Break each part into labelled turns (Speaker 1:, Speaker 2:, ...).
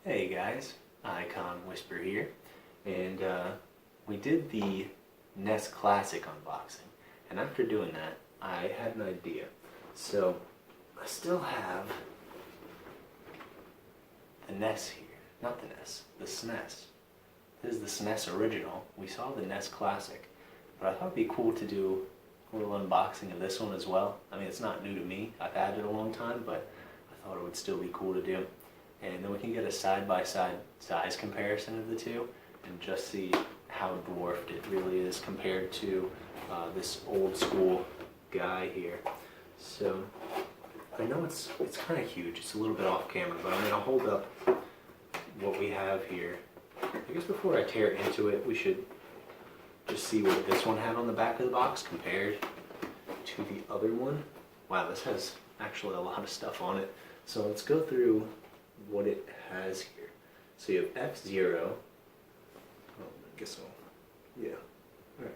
Speaker 1: Hey guys, IKhanWhisper here, and we did the NES Classic unboxing, and after doing that, I had an idea. So, I still have the NES here, not the NES, the SNES. This is the SNES original. We saw the NES Classic, but I thought it'd be cool to do a little unboxing of this one as well. I mean, it's not new to me, I've had it a long time, but I thought it would still be cool to do. And then we can get a side-by-side size comparison of the two and just see how dwarfed it really is compared to this old school guy here. So I know it's kind of huge. It's a little bit off camera, but I'm going to hold up what we have here. I guess before I tear into it, we should just see what this one had on the back of the box compared to the other one. Wow, this has actually a lot of stuff on it. So let's go through what it has here. So you have F-Zero. Oh, I guess I'll, yeah. Alright.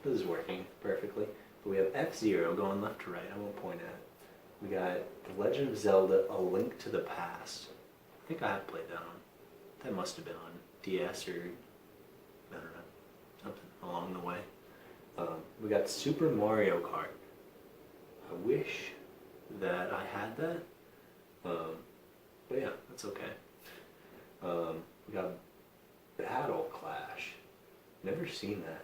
Speaker 1: This is working perfectly. But we have F-Zero going left to right. I won't point at it. We got The Legend of Zelda, A Link to the Past. I think I have played that on. That must have been on DS or, I don't know, something along the way. We got Super Mario Kart. I wish that I had that. But yeah, that's okay. We got Battle Clash. Never seen that.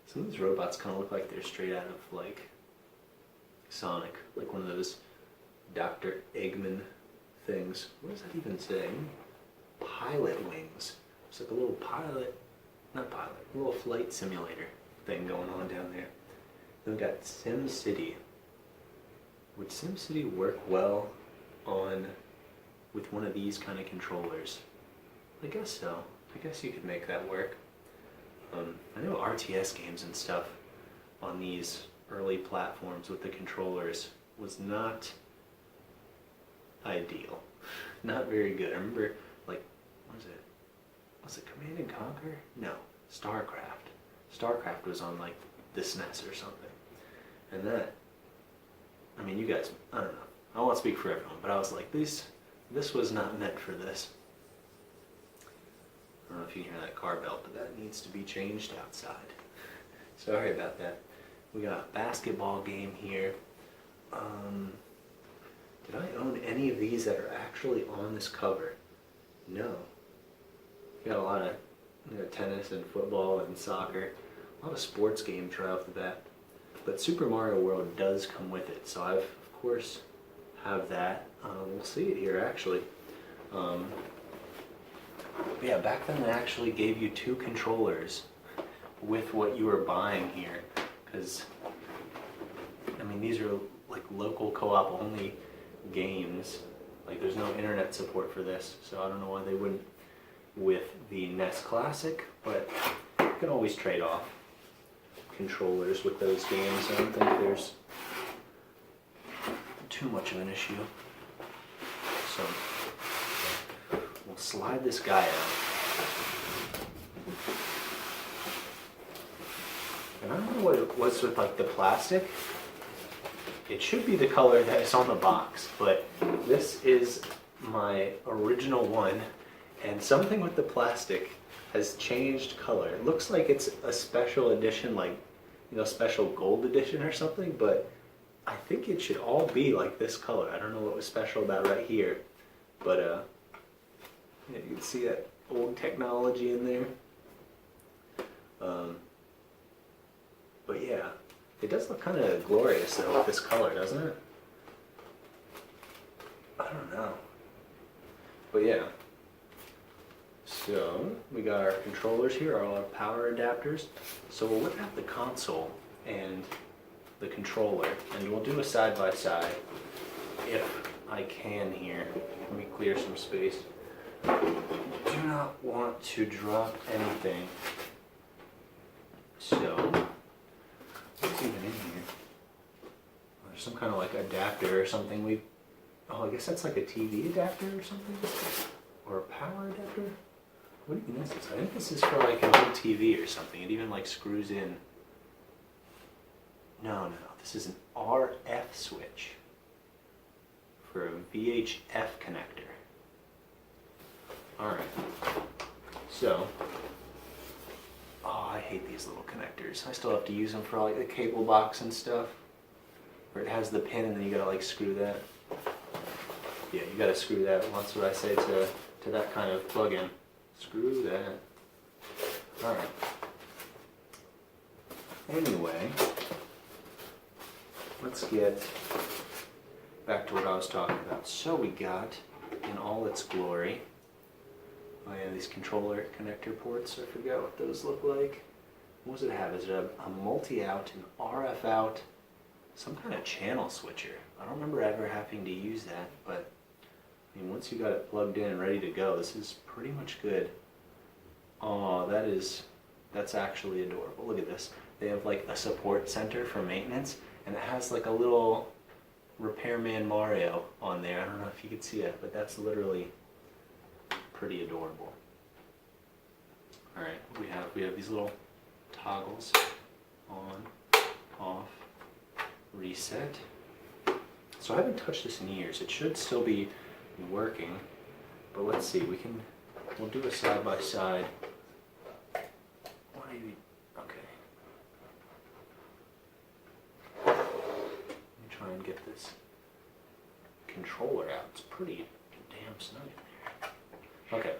Speaker 1: Some of these robots kind of look like they're straight out of like Sonic, like one of those Dr. Eggman things. What does that even say? Pilot wings. It's like a little pilot, not pilot, a little flight simulator thing going on down there. Then we got Sim City. Would Sim City work well on with one of these kind of controllers? I guess so. I guess you could make that work. I know RTS games and stuff on these early platforms with the controllers was not ideal. Not very good. I remember, like, what was it? Was it Command and Conquer? No, StarCraft. StarCraft was on, like, the SNES or something. And that, I mean, you guys, I don't know. I won't speak for everyone, but I was like, this was not meant for this. I don't know if you can hear that car belt, but that needs to be changed outside. Sorry about that. We got a basketball game here. Did I own any of these that are actually on this cover? No. We got a lot of tennis and football and soccer. A lot of sports games right off the bat. But Super Mario World does come with it, so I've, of course, have that. We'll see it here actually. Yeah, back then they actually gave you two controllers with what you were buying here, because I mean these are like local co-op only games. Like there's no internet support for this, so I don't know why they wouldn't with the NES Classic, but you can always trade off controllers with those games. I don't think there's too much of an issue. So we'll slide this guy out. And I don't know what it was with like the plastic. It should be the color that is on the box, but this is my original one, and something with the plastic has changed color. It looks like it's a special edition, like, you know, special gold edition or something, but I think it should all be like this color. I don't know what was special about right here, but yeah, you can see that old technology in there. But yeah, it does look kind of glorious though with this color, doesn't it? I don't know. But yeah. So we got our controllers here, all our power adapters. So we'll look at the console and the controller, and we'll do a side-by-side if I can here. Let me clear some space. Do not want to drop anything. So, what's even in here? There's some kind of like adapter or something. Oh, I guess that's like a TV adapter or something? Or a power adapter? What even is this? I think this is for like an old TV or something. It even like screws in. No, this is an RF switch for a VHF connector. So, oh, I hate these little connectors. I still have to use them for like the cable box and stuff, where it has the pin and then you gotta like screw that. Yeah, you gotta screw that. That's what I say to that kind of plug-in. Screw that. Alright. Anyway, let's get back to what I was talking about. So we got, in all its glory, oh yeah, these controller connector ports. I forgot what those look like. What does it have? Is it a multi-out, an RF out, some kind of channel switcher? I don't remember ever having to use that, but I mean, once you got it plugged in and ready to go, this is pretty much good. Oh, that's actually adorable. Look at this. They have like a support center for maintenance, and it has like a little Repairman Mario on there. I don't know if you can see it, but that's literally pretty adorable. All right, we have these little toggles, on, off, reset. So I haven't touched this in years. It should still be working, but let's see. We'll do a side by side. Okay. Let me try and get this controller out. It's pretty damn snug in there. Okay.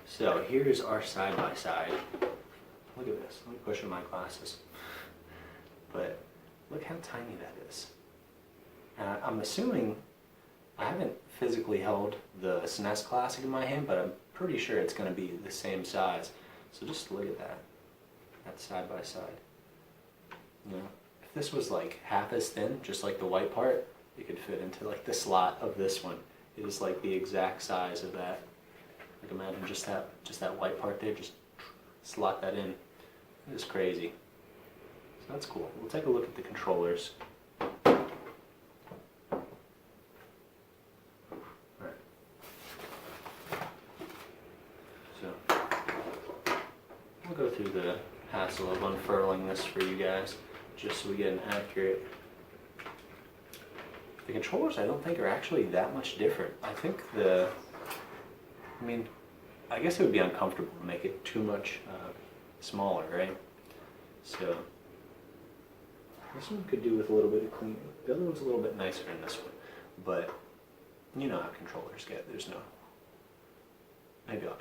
Speaker 1: So here's our side by side. Look at this. Let me push in my glasses. But look how tiny that is. I'm assuming, I haven't physically held the SNES Classic in my hand, but I'm pretty sure it's going to be the same size. So just look at that. That's side by side. You know, if this was like half as thin, just like the white part, it could fit into like the slot of this one. It is like the exact size of that. Like imagine just that white part there, just slot that in. It is crazy. So that's cool. We'll take a look at the controllers. Go through the hassle of unfurling this for you guys, just so we get an accurate. The controllers I don't think are actually that much different. I think I guess it would be uncomfortable to make it too much smaller, right? So this one could do with a little bit of cleaning. The other one's a little bit nicer than this one, but you know how controllers get. There's no. Maybe I'll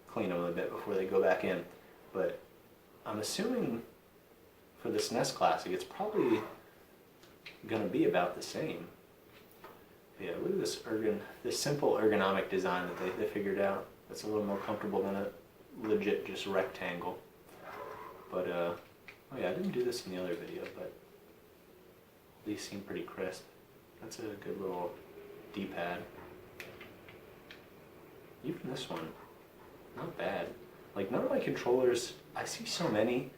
Speaker 1: clean them a bit before they go back in. But I'm assuming for the SNES Classic, it's probably going to be about the same. Yeah, look at this simple ergonomic design that they figured out. That's a little more comfortable than a legit just rectangle. But, oh yeah, I didn't do this in the other video, but these seem pretty crisp. That's a good little D-pad. Even this one, not bad. Like none of my controllers, I see so many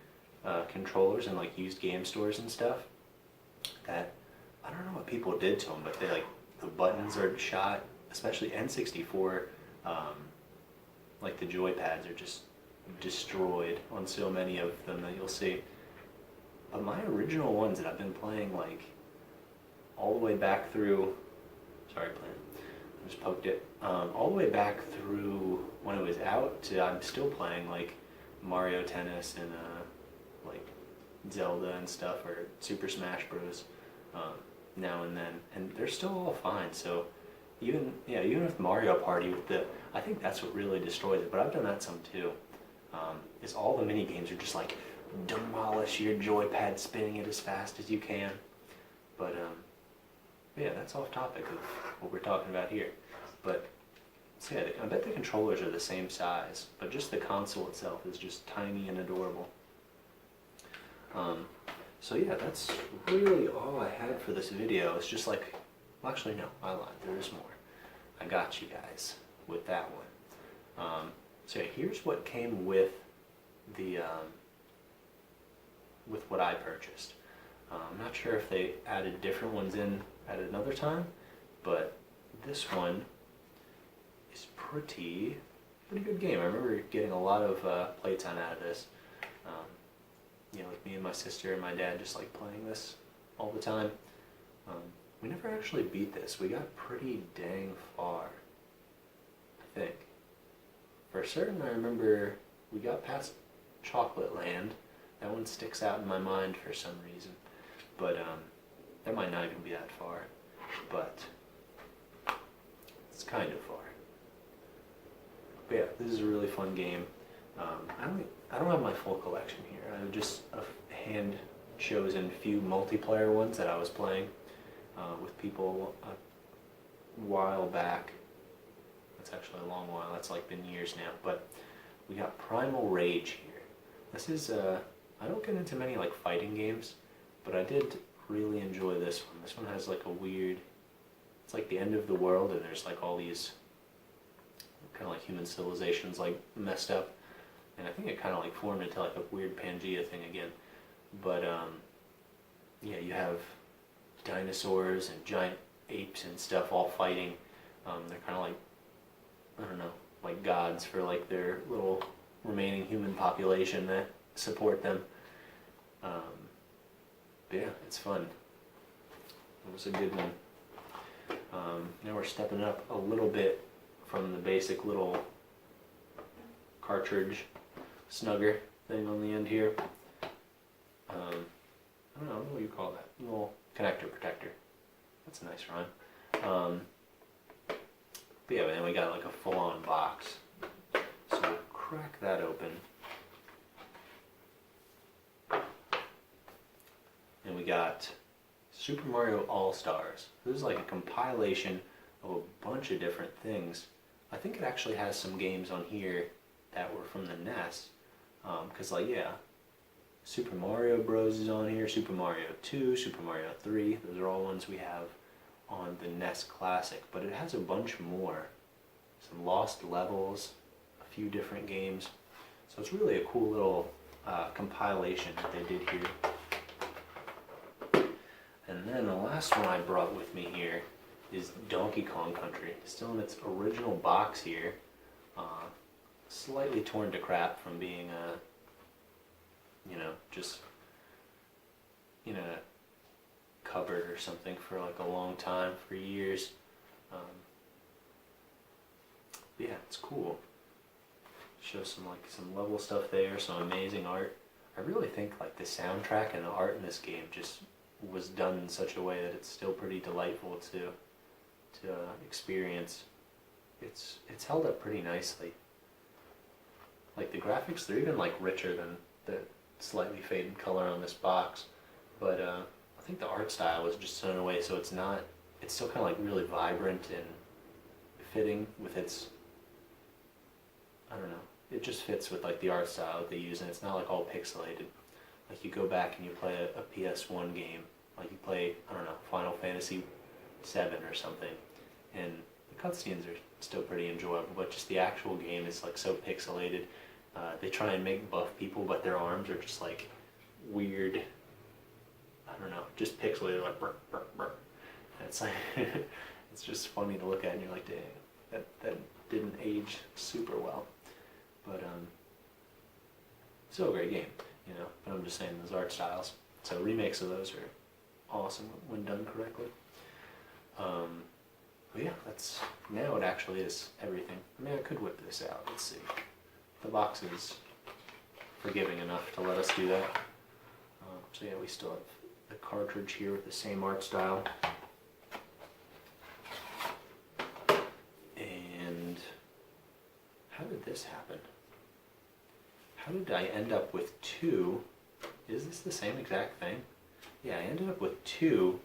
Speaker 1: controllers in like used game stores and stuff that I don't know what people did to them, but they like the buttons are shot, especially N64. Like the joy pads are just destroyed on so many of them that you'll see. But my original ones that I've been playing like all the way back through, sorry, playing. Just poked it all the way back through when it was out to I'm still playing like Mario Tennis and like Zelda and stuff, or Super Smash Bros. Now and then, and they're still all fine. So even with Mario Party, I think that's what really destroys it. But I've done that some too. Is all the mini games are just like demolish your joypad, spinning it as fast as you can. But yeah, that's off topic of what we're talking about here. But so yeah, I bet the controllers are the same size, but just the console itself is just tiny and adorable. So yeah, that's really all I had for this video. It's just like, well, actually no, I lied, there is more. I got you guys with that one. So yeah, here's what came with the with what I purchased. I'm not sure if they added different ones in at another time, but this one is pretty good game. I remember getting a lot of playtime out of this. You know, like me and my sister and my dad just like playing this all the time. We never actually beat this. We got pretty dang far, I think. for certain, I remember we got past Chocolate Land. That one sticks out in my mind for some reason. But that might not even be that far. But it's kind of far. But yeah, this is a really fun game. I don't have my full collection here. I have just a hand-chosen few multiplayer ones that I was playing with people a while back. That's actually a long while. That's like been years now. But we got Primal Rage here. This is I don't get into many like fighting games, but I did really enjoy this one. This one has like a weird. It's like the end of the world, and there's like all these kind of like human civilizations like messed up, and I think it kind of like formed into like a weird Pangea thing again. But yeah, you have dinosaurs and giant apes and stuff all fighting. They're kind of like, I don't know, like gods for like their little remaining human population that support them. But yeah, it's fun. It was a good one. Now we're stepping up a little bit from the basic little cartridge snugger thing on the end here. I don't know what you call that. Little connector protector. That's a nice rhyme. But yeah, then we got like a full-on box. So we'll crack that open. And we got Super Mario All-Stars. This is like a compilation of a bunch of different things. I think it actually has some games on here that were from the NES. Because like, yeah, Super Mario Bros. Is on here, Super Mario 2, Super Mario 3. Those are all ones we have on the NES Classic. But it has a bunch more. Some lost levels, a few different games. So it's really a cool little compilation that they did here. And then the last one I brought with me here is Donkey Kong Country. Still in its original box here. Slightly torn to crap from being, you know, just in a cupboard or something for like a long time, for years. But yeah, it's cool. Shows some level stuff there, some amazing art. I really think like the soundtrack and the art in this game just was done in such a way that it's still pretty delightful to experience. It's held up pretty nicely. Like the graphics, they're even like richer than the slightly faded color on this box. But I think the art style was just done in a way so it's still kind of like really vibrant and fitting with its, I don't know, it just fits with like the art style that they use, and it's not like all pixelated. Like you go back and you play a PS1 game, like you play, I don't know, Final Fantasy 7 or something, and the cutscenes are still pretty enjoyable, but just the actual game is like so pixelated. They try and make buff people, but their arms are just like weird, I don't know, just pixelated, like burr, burr, burr. And it's like, it's just funny to look at, and you're like, dang, that didn't age super well. But still a great game, you know, but I'm just saying those art styles. So remakes of those are awesome when done correctly. But yeah, now it actually is everything. I mean, I could whip this out, let's see. The box is forgiving enough to let us do that. So yeah, we still have the cartridge here with the same art style. And how did this happen? How did I end up with two? Is this the same exact thing? Yeah, I ended up with two.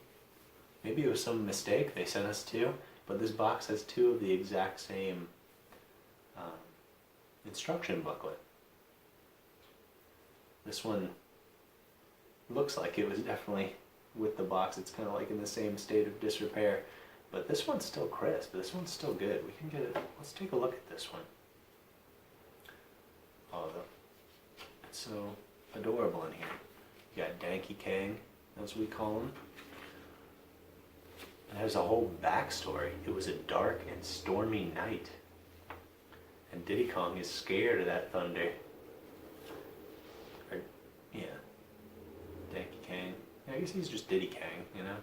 Speaker 1: Maybe it was some mistake, they sent us two, but this box has two of the exact same instruction booklet. This one looks like it was definitely with the box. It's kind of like in the same state of disrepair, but this one's still crisp. This one's still good. We can get it. Let's take a look at this one. Oh, it's so adorable in here. You got Donkey Kong, as we call him. It has a whole backstory. It was a dark and stormy night, and Diddy Kong is scared of that thunder. Or, yeah, Donkey Kong. Yeah, I guess he's just Diddy Kong, you know?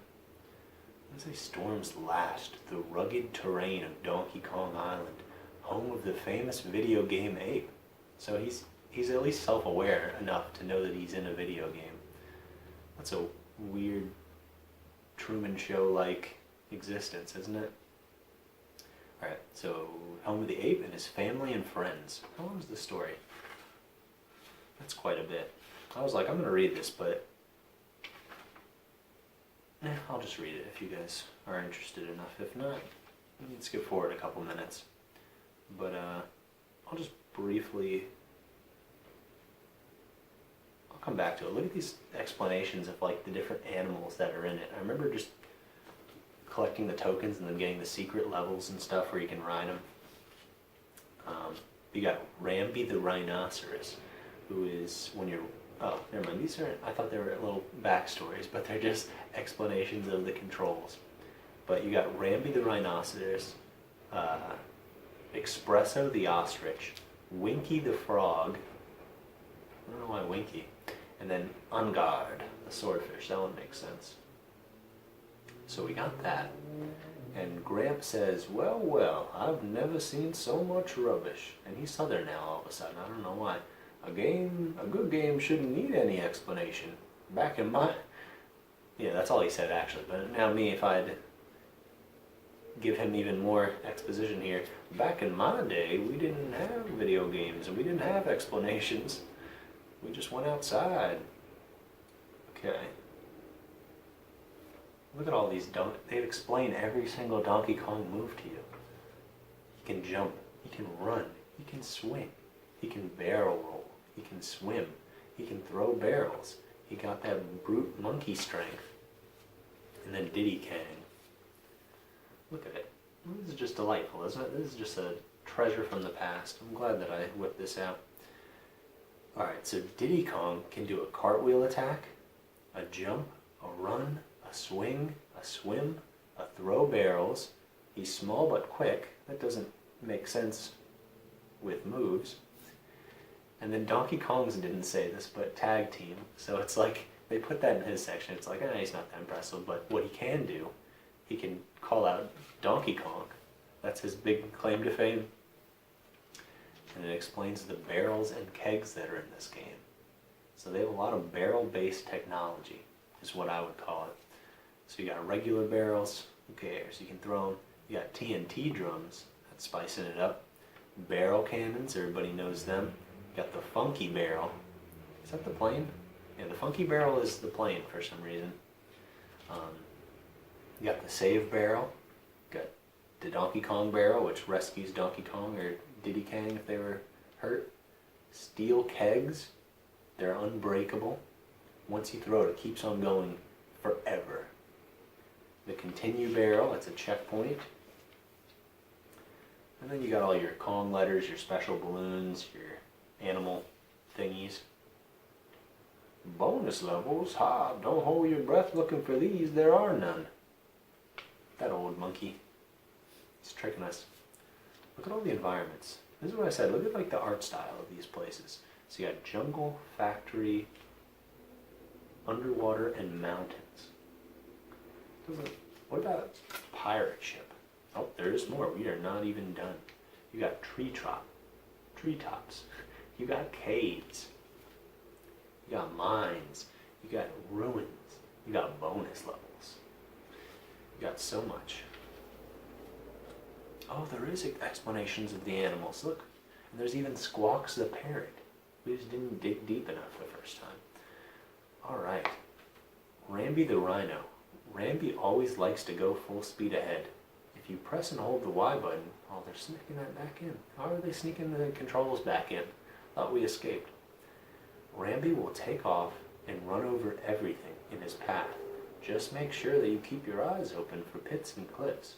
Speaker 1: As the storms lashed, the rugged terrain of Donkey Kong Island, home of the famous video game ape. So he's at least self-aware enough to know that he's in a video game. That's a weird Truman Show-like existence, isn't it? Alright, so home of the ape and his family and friends. How long is the story? That's quite a bit. I was like, I'm going to read this, but I'll just read it if you guys are interested enough. If not, we can skip forward a couple minutes. But I'll just briefly, I'll come back to it. Look at these explanations of like the different animals that are in it. I remember just collecting the tokens and then getting the secret levels and stuff where you can ride them. You got Ramby the rhinoceros, who is when you're, oh, never mind, these aren't, I thought they were little backstories, but they're just explanations of the controls. But you got Ramby the rhinoceros, Espresso the ostrich, Winky the frog, I don't know why Winky, and then Ungard the swordfish. That one makes sense. So we got that. And Gramp says, well, well, I've never seen so much rubbish. And he's Southern now all of a sudden, I don't know why. A good game shouldn't need any explanation. Back in my... Yeah, that's all he said actually, but now me, if I'd give him even more exposition here. Back in my day, we didn't have video games and we didn't have explanations. We just went outside. Okay. Look at all these, they explain every single Donkey Kong move to you. He can jump, he can run, he can swing, he can barrel roll, he can swim, he can throw barrels. He got that brute monkey strength. And then Diddy Kang. Look at it. This is just delightful, isn't it? This is just a treasure from the past. I'm glad that I whipped this out. Alright, so Diddy Kong can do a cartwheel attack, a jump, a run, a swing, a swim, a throw barrels. He's small but quick. That doesn't make sense with moves. And then Donkey Kong's didn't say this, but tag team. So it's like, they put that in his section. It's like, he's not that impressive, but what he can do, he can call out Donkey Kong. That's his big claim to fame. And it explains the barrels and kegs that are in this game. So they have a lot of barrel-based technology, is what I would call it. So you got regular barrels, who cares? You can throw them. You got TNT drums, that's spicing it up. Barrel cannons, everybody knows them. You got the funky barrel. Is that the plane? Yeah, the funky barrel is the plane for some reason. You got the save barrel. You got the Donkey Kong barrel, which rescues Donkey Kong or Diddy Kang if they were hurt. Steel kegs, they're unbreakable. Once you throw it, it keeps on going forever. The continue barrel, that's a checkpoint. And then you got all your Kong letters, your special balloons, your animal thingies. Bonus levels, ha, don't hold your breath looking for these, there are none. That old monkey, he's tricking us. Look at all the environments. This is what I said, look at like the art style of these places. So you got jungle, factory, underwater, and mountains. What about pirate ship? Oh, there's more. We are not even done. You got treetops. You got caves. You got mines. You got ruins. You got bonus levels. You got so much. Oh, there is explanations of the animals. Look, and there's even Squawks the parrot. We just didn't dig deep enough the first time. Alright. Ramby the rhino. Ramby always likes to go full speed ahead. If you press and hold the Y button, oh, they're sneaking that back in. How are they sneaking the controls back in? Thought we escaped. Ramby will take off and run over everything in his path. Just make sure that you keep your eyes open for pits and cliffs.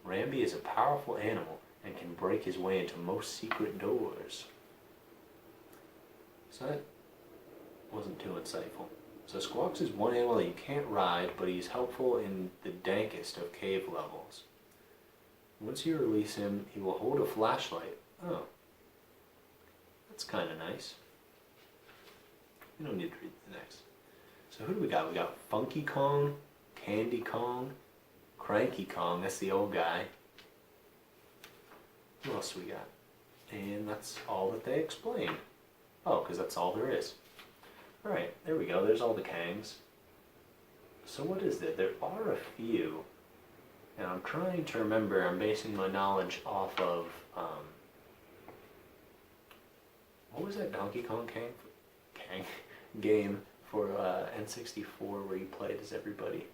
Speaker 1: Ramby is a powerful animal and can break his way into most secret doors. So that wasn't too insightful. So Squawks is one animal that you can't ride, but he's helpful in the dankest of cave levels. Once you release him, he will hold a flashlight. Oh. That's kind of nice. We don't need to read the next. So who do we got? We got Funky Kong, Candy Kong, Cranky Kong, that's the old guy. What else we got? And that's all that they explained. Oh, because that's all there is. Alright, there we go. There's all the Kangs. So what is it? There are a few. And I'm trying to remember, I'm basing my knowledge off of, what was that Donkey Kong Kang game for N64 where you played as everybody?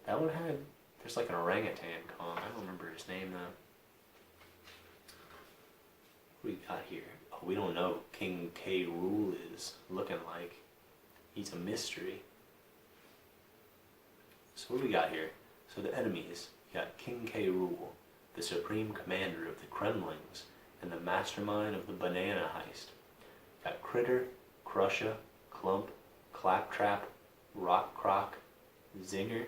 Speaker 1: That one had, there's like an orangutan Kong. I don't remember his name though. What do we got here? Oh, we don't know who King K. Rool is looking like. He's a mystery. So what do we got here? So the enemies, you got King K. Rool, the supreme commander of the Kremlings and the mastermind of the banana heist. You got Critter, Crusher, Clump, Claptrap, Rock Croc, Zinger,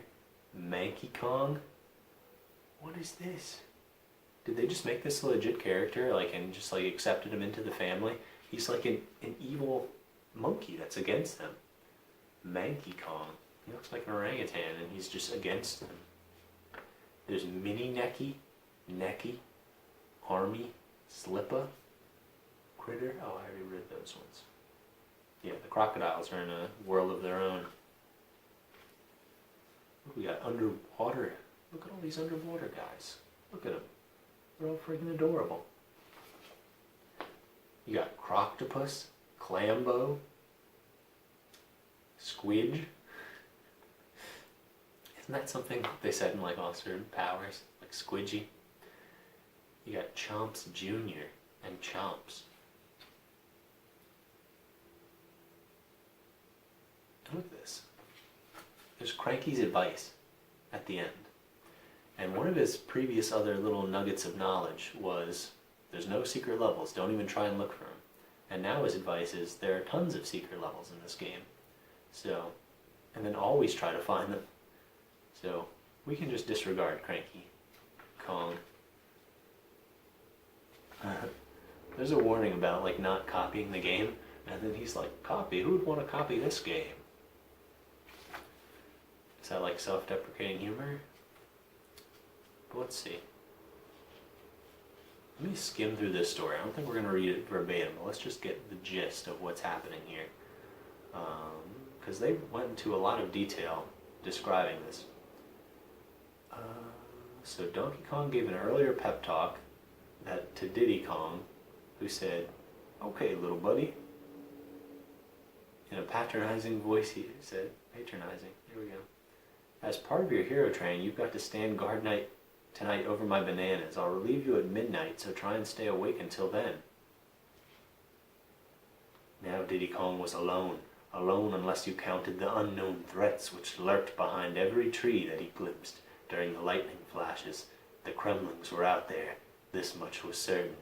Speaker 1: Manky Kong. What is this? Did they just make this a legit character, like, and just like accepted him into the family? He's like an evil monkey that's against them. Manky Kong. He looks like an orangutan and he's just against them. There's Mini Necky, Necky, Army, Slippa, Critter. Oh, I already read those ones. Yeah, the crocodiles are in a world of their own. We got underwater. Look at all these underwater guys. Look at them. They're all freaking adorable. You got Croctopus, Clambo, Squidge. Isn't that something they said in like Austin Powers? Like Squidgy? You got Chomps Jr. and Chomps. And look at this. There's Cranky's advice at the end. And one of his previous other little nuggets of knowledge was, there's no secret levels, don't even try and look for them. And now his advice is, there are tons of secret levels in this game. So, and then always try to find them. So, we can just disregard Cranky Kong. There's a warning about like not copying the game, and then he's like, copy? Who would want to copy this game? Is that like self-deprecating humor? But let's see. Let me skim through this story. I don't think we're going to read it verbatim, but let's just get the gist of what's happening here. Because they went into a lot of detail describing this. So Donkey Kong gave an earlier pep talk to Diddy Kong, who said, okay, little buddy. In a patronizing voice, he said, patronizing, here we go. As part of your hero training, you've got to stand guard night tonight over my bananas. I'll relieve you at midnight, so try and stay awake until then. Now Diddy Kong was alone. Alone unless you counted the unknown threats which lurked behind every tree that he glimpsed during the lightning flashes. The Kremlings were out there. This much was certain.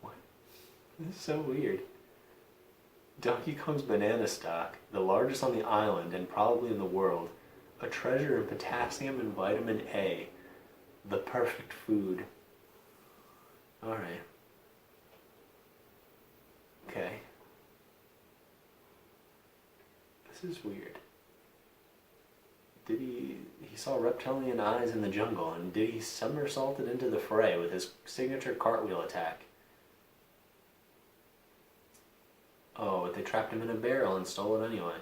Speaker 1: What? This is so weird. Donkey Kong's banana stock, the largest on the island and probably in the world, a treasure in potassium and vitamin A, the perfect food. Alright. Okay. This is weird. He saw reptilian eyes in the jungle, and Diddy somersaulted into the fray with his signature cartwheel attack. Oh, but they trapped him in a barrel and stole it anyway.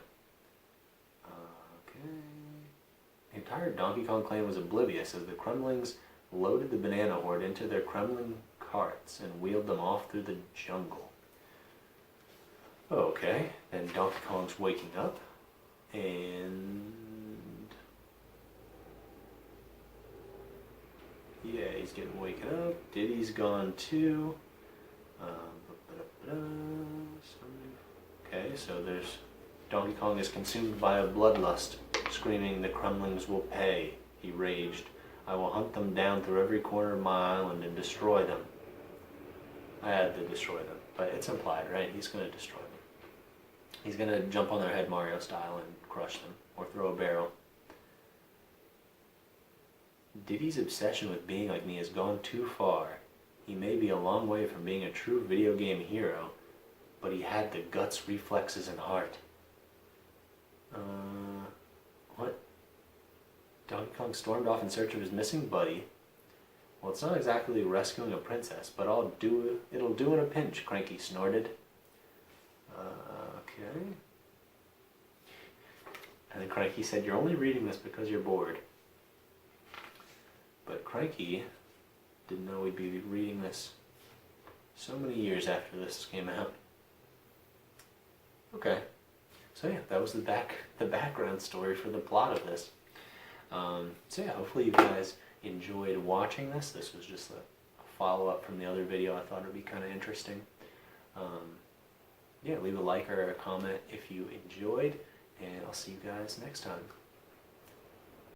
Speaker 1: Okay. The entire Donkey Kong clan was oblivious as the Kremlings loaded the banana horde into their Kremling carts and wheeled them off through the jungle. Okay, then Donkey Kong's waking up, and yeah, he's getting waken up. Diddy's gone too. Okay, so there's Donkey Kong is consumed by a bloodlust, screaming, "The Kremlings will pay," he raged. "I will hunt them down through every corner of my island and destroy them." I had to destroy them, but it's implied, right? He's going to destroy them. He's going to jump on their head Mario style and crush them, or throw a barrel. Diddy's obsession with being like me has gone too far. He may be a long way from being a true video game hero, but he had the guts, reflexes, and heart. What? Donkey Kong stormed off in search of his missing buddy. Well, it's not exactly rescuing a princess, but it'll do in a pinch, Cranky snorted. Okay. And then Cranky said, you're only reading this because you're bored. But Cranky didn't know we'd be reading this so many years after this came out. Okay. So yeah, that was the background story for the plot of this. So yeah, hopefully you guys enjoyed watching this. This was just a follow-up from the other video. I thought it would be kind of interesting. Yeah, leave a like or a comment if you enjoyed, and I'll see you guys next time.